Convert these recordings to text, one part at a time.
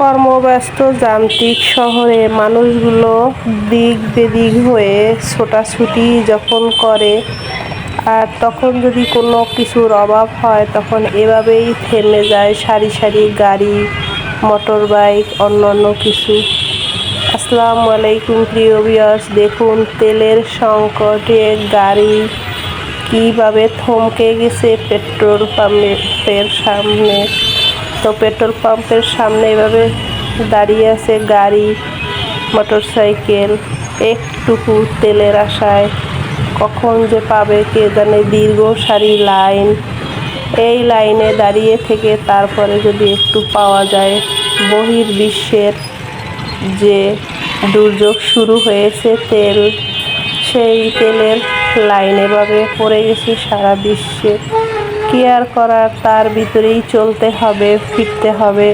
কর্মব্যস্ত যান্ত্রিক শহরে মানুষগুলো দিক বেদিক হয়ে ছোটাছুটি যখন করে, আর তখন যদি কোনো কিছুর অভাব হয় তখন এভাবেই থেমে যায় সারি সারি গাড়ি, মোটর বাইক, অন্যান্য কিছু। আসসালামু আলাইকুম প্রিয় ভিউয়ার্স, দেখুন তেলের সংকটে গাড়ি কীভাবে থমকে গেছে পেট্রোল পাম্পের সামনে। তো পেট্রোল পাম্পের সামনে এভাবে দাঁড়িয়ে আছে গাড়ি, মোটরসাইকেল, একটুকু তেলের আশায়। কখন যে পাবে কে জানে, দীর্ঘ সারি লাইন। এই লাইনে দাঁড়িয়ে থেকে তারপরে যদি একটু পাওয়া যায়। বহির্বিশ্বের যে দুর্যোগ শুরু হয়েছে তেল, সেই তেলের লাইন এভাবে পড়ে গেছে সারা বিশ্বে। কি আর করার, তার ভিতরেই চলতে হবে, ফিরতে হবে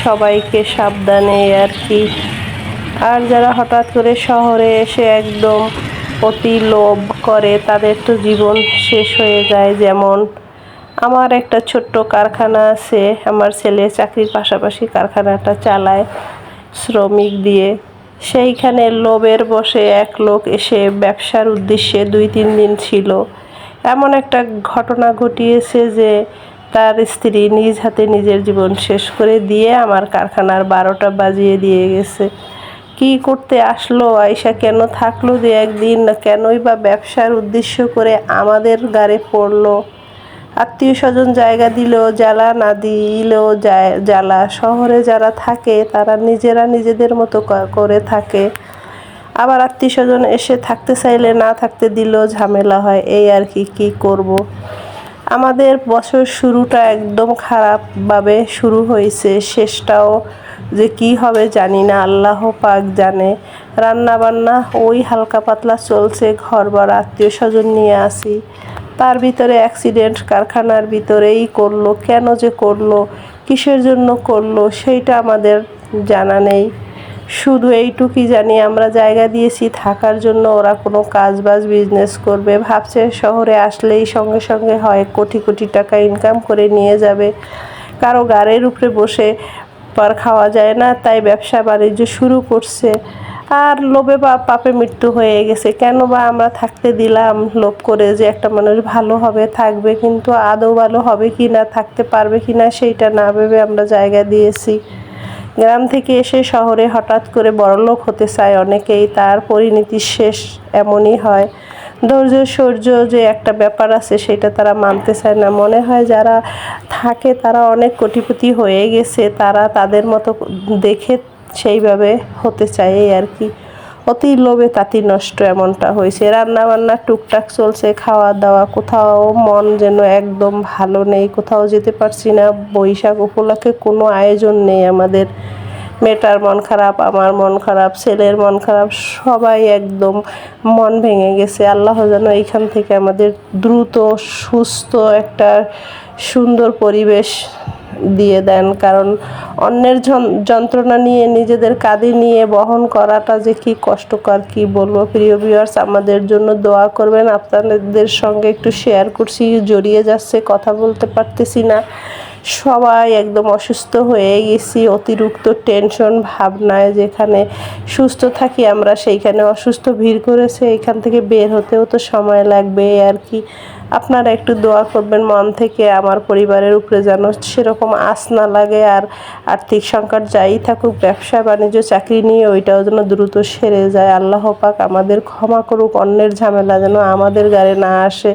সবাইকে সাবধানে আর কি। আর যারা হঠাৎ করে শহরে এসে একদম অতি লোভ করে, তাদের তো জীবন শেষ হয়ে যায়। যেমন আমার একটা ছোট্ট কারখানা আছে, আমার ছেলে চাকরির পাশাপাশি কারখানাটা চালায় শ্রমিক দিয়ে। সেইখানে লোভের বশে এক লোক এসে ব্যবসার উদ্দেশ্যে 2-3 দিন ছিল। এমন একটা ঘটনা ঘটিয়েছে যে তার স্ত্রী নিজ হাতে নিজের জীবন শেষ করে দিয়ে আমার কারখানার 12টা বাজিয়ে দিয়ে গেছে। কি করতে আসলো, আয়সা কেন থাকলো যে একদিন, কেনই বা ব্যবসার উদ্দেশ্য করে আমাদের গাড়ে পড়লো। আত্মীয় স্বজন জায়গা দিলেও জ্বালা, না দিলেও জ্বালা। শহরে যারা থাকে তারা নিজেরা নিজেদের মতো করে থাকে, আবার আত্মীয় স্বজন এসে থাকতে চাইলে না থাকতে দিলেও ঝামেলা হয়। এই আর কি, কি করব। আমাদের বছর শুরুটা একদম খারাপভাবে শুরু হয়েছে, শেষটাও যে কি হবে জানি না, আল্লাহ পাক জানে। রান্না বান্না ওই হালকা পাতলা চলছে, ঘরবার আত্মীয় স্বজন নিয়ে আসি। তার ভিতরে অ্যাক্সিডেন্ট কারখানার ভিতরেই করলো। কেন যে করলো, কিসের জন্য করলো, সেইটা আমাদের জানা নেই। শুধু এইটুকুই জানি আমরা জায়গা দিয়েছি থাকার জন্য, ওরা কোনো কাজবাজ বিজনেস করবে ভাবছে। শহরে আসলেই সঙ্গে সঙ্গে হয় কোটি কোটি টাকা ইনকাম করে নিয়ে যাবে। কারো গাড়ির উপরে বসে পার খাওয়া যায় না, তাই ব্যবসা বাণিজ্য শুরু করছে। আর লোভে বা পাপে মৃত্যু হয়ে গেছে। কেন বা আমরা থাকতে দিলাম লোভ করে যে একটা মানুষ ভালো হবে, থাকবে, কিন্তু আদৌ ভালো হবে কি না, থাকতে পারবে কি না, সেইটা না ভেবে আমরা জায়গা দিয়েছি। গ্রাম থেকে এসে শহরে হঠাৎ করে বড়লোক হতে চায় অনেকেই, তার পরিণতি শেষ এমনই হয়। ধৈর্য সহ্য যে একটা ব্যাপার আছে সেটা তারা মানতে চায় না। মনে হয় যারা থাকে তারা অনেক কোটিপতি হয়ে গেছে, তারা তাদের মতো দেখে সেইভাবে হতে চায়, এই আর কি। অতি লোভে তাঁতি নষ্ট, এমনটা হয়েছে। রান্না বান্না টুকটাক চলছে, খাওয়া দাওয়া, কোথাও মন যেন একদম ভালো নেই, কোথাও যেতে পারছি না। বৈশাখ উপলক্ষে কোনো আয়োজন নেই আমাদের। মেয়েটার মন খারাপ, আমার মন খারাপ, ছেলের মন খারাপ, সবাই একদম মন ভেঙে গেছে। আল্লাহ যেন এইখান থেকে আমাদের দ্রুত সুস্থ একটা সুন্দর পরিবেশ দিয়ে দেন। কারণ অন্যের যন্ত্রণা নিয়ে নিজেদের কাঁধে নিয়ে বহন করাটা যে কি কষ্টকর, কি বলবো। প্রিয় ভিউয়ার্স, আমাদের জন্য দোয়া করবেন। আপনাদের সঙ্গে একটু শেয়ার করছি, জড়িয়ে যাচ্ছে, কথা বলতে পারতেছি না। সবাই একদম অসুস্থ হয়ে গেছি, অতিরিক্ত টেনশন ভাবনায়। যেখানে সুস্থ থাকি আমরা সেইখানে অসুস্থ ভিড় করেছে, এখান থেকে বের হতেও তো সময় লাগবে আর কি। আপনারা একটু দোয়া করবেন মন থেকে, আমার পরিবারের উপরে যেন সেরকম আঁচ না লাগে। আর আর্থিক সংকট যাই থাকুক, ব্যবসা বাণিজ্য চাকরি নিয়ে ওইটাও যেন দ্রুত সেরে যায়। আল্লাহ পাক আমাদের ক্ষমা করুক, অন্যের ঝামেলা যেন আমাদের গায়ে না আসে।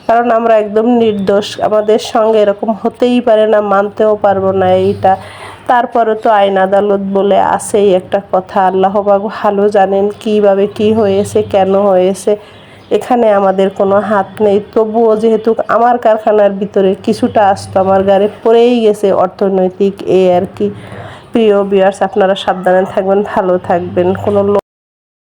কারণ আমরা একদম নির্দোষ, আমাদের সঙ্গে এরকম হতেই পারে না, মানতেও পারবো না এইটা। তারপরে তো আইন আদালত বলে আছেই একটা কথা, আল্লাহ পাক ভালো জানেন কীভাবে কি হয়েছে, কেন হয়েছে। এখানে আমাদের কোনো হাত নেই। তবুও যেহেতু আমার কারখানার ভিতরে কিছুটা আসতো, আমার গাড়ি পড়েই গেছে অর্থনৈতিক, এই আর কি। প্রিয় ভিউয়ার্স, আপনারা সাবধানে থাকবেন, ভালো থাকবেন। কোনো